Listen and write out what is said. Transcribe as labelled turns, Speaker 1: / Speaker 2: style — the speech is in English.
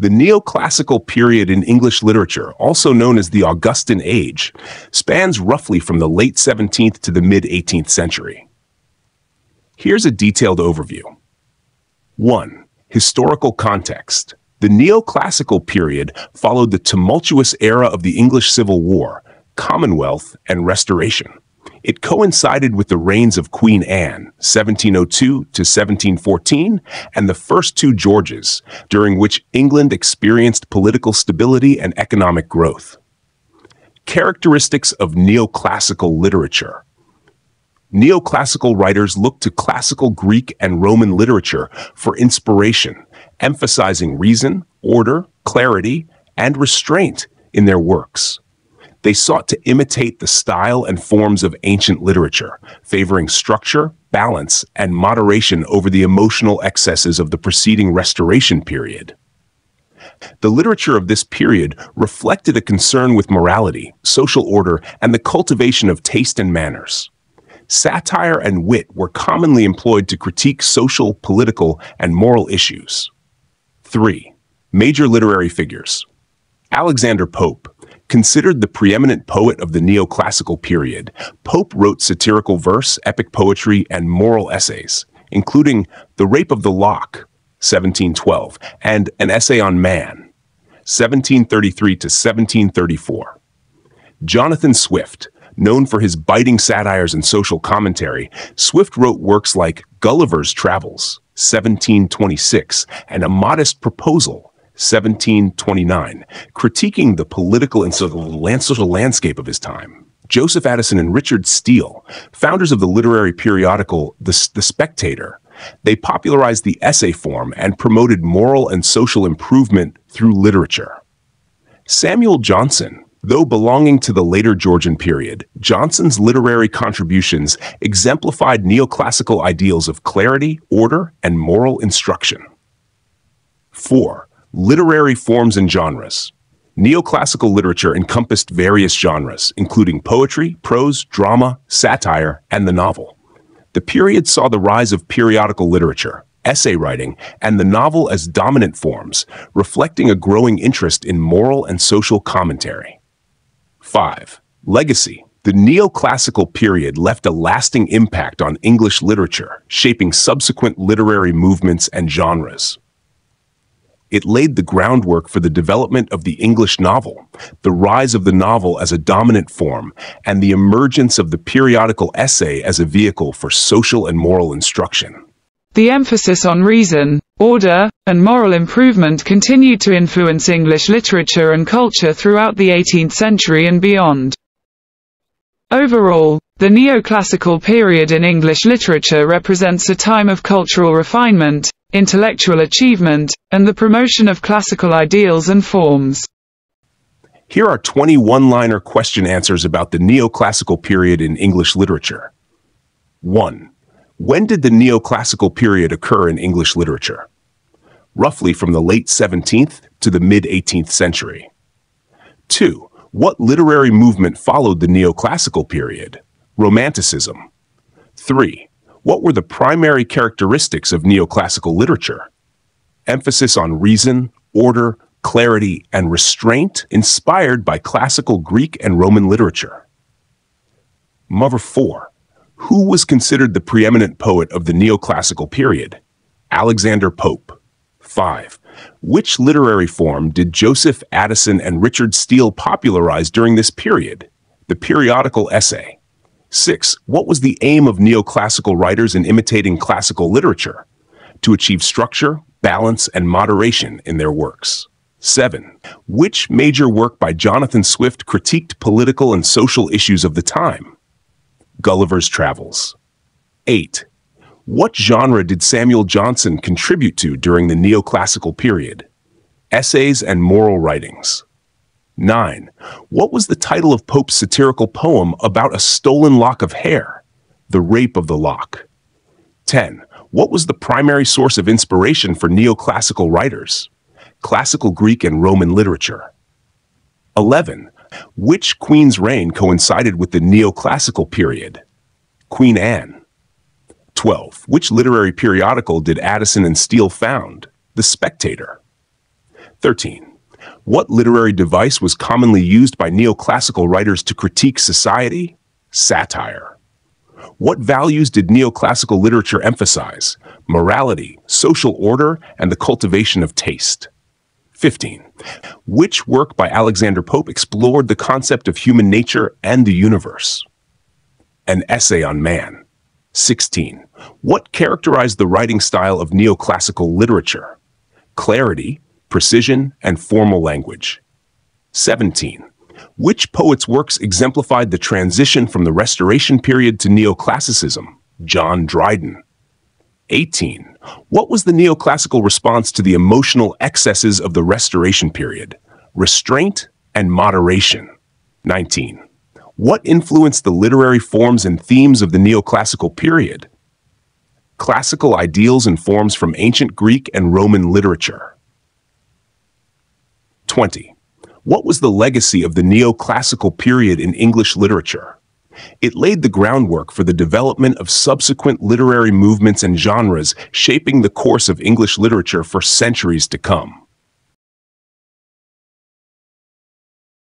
Speaker 1: The Neoclassical period in English literature, also known as the Augustan Age, spans roughly from the late 17th to the mid-18th century. Here's a detailed overview. 1. Historical context. The Neoclassical period followed the tumultuous era of the English Civil War, Commonwealth, and Restoration. It coincided with the reigns of Queen Anne, 1702 to 1714, and the first two Georges, during which England experienced political stability and economic growth. Characteristics of Neoclassical literature. Neoclassical writers looked to classical Greek and Roman literature for inspiration, emphasizing reason, order, clarity, and restraint in their works. They sought to imitate the style and forms of ancient literature, favoring structure, balance, and moderation over the emotional excesses of the preceding Restoration period. The literature of this period reflected a concern with morality, social order, and the cultivation of taste and manners. Satire and wit were commonly employed to critique social, political, and moral issues. 3. Major literary figures. Alexander Pope. Considered the preeminent poet of the Neoclassical period, Pope wrote satirical verse, epic poetry, and moral essays, including The Rape of the Lock, 1712, and An Essay on Man, 1733 to 1734. Jonathan Swift. Known for his biting satires and social commentary, Swift wrote works like Gulliver's Travels, 1726, and A Modest Proposal, 1729, critiquing the political and social landscape of his time. Joseph Addison and Richard Steele, founders of the literary periodical The Spectator, they popularized the essay form and promoted moral and social improvement through literature. Samuel Johnson. Though belonging to the later Georgian period, Johnson's literary contributions exemplified neoclassical ideals of clarity, order, and moral instruction. 4. Literary forms and genres. Neoclassical literature encompassed various genres, including poetry, prose, drama, satire, and the novel. The period saw the rise of periodical literature, essay writing, and the novel as dominant forms, reflecting a growing interest in moral and social commentary. 5. Legacy. The Neoclassical period left a lasting impact on English literature, shaping subsequent literary movements and genres. It laid the groundwork for the development of the English novel, the rise of the novel as a dominant form, and the emergence of the periodical essay as a vehicle for social and moral instruction.
Speaker 2: The emphasis on reason, order, and moral improvement continued to influence English literature and culture throughout the 18th century and beyond. Overall, the Neoclassical period in English literature represents a time of cultural refinement, intellectual achievement, and the promotion of classical ideals and forms.
Speaker 1: Here are 20 one-liner question answers about the Neoclassical period in English literature. 1. When did the Neoclassical period occur in English literature? Roughly from the late 17th to the mid-18th century. 2. What literary movement followed the Neoclassical period? Romanticism. 3. What were the primary characteristics of Neoclassical literature? Emphasis on reason, order, clarity, and restraint inspired by classical Greek and Roman literature. 4. Who was considered the preeminent poet of the Neoclassical period? Alexander Pope. 5. Which literary form did Joseph Addison and Richard Steele popularize during this period? The periodical essay. 6. What was the aim of neoclassical writers in imitating classical literature? To achieve structure, balance, and moderation in their works. 7. Which major work by Jonathan Swift critiqued political and social issues of the time? Gulliver's Travels. 8. What genre did Samuel Johnson contribute to during the Neoclassical period? Essays and moral writings. 9. What was the title of Pope's satirical poem about a stolen lock of hair? The Rape of the Lock. 10. What was the primary source of inspiration for neoclassical writers? Classical Greek and Roman literature. 11. Which queen's reign coincided with the Neoclassical period? Queen Anne. 12. Which literary periodical did Addison and Steele found? The Spectator. 13. What literary device was commonly used by neoclassical writers to critique society? Satire. What values did neoclassical literature emphasize? Morality, social order, and the cultivation of taste. 15. Which work by Alexander Pope explored the concept of human nature and the universe? An Essay on Man. 16. What characterized the writing style of neoclassical literature? Clarity, precision, and formal language. 17. Which poet's works exemplified the transition from the Restoration period to neoclassicism? John Dryden. 18. What was the neoclassical response to the emotional excesses of the Restoration period? Restraint and moderation. 19. What influenced the literary forms and themes of the neoclassical period? Classical ideals and forms from ancient Greek and Roman literature. 20. What was the legacy of the neoclassical period in English literature? It laid the groundwork for the development of subsequent literary movements and genres, shaping the course of English literature for centuries to come.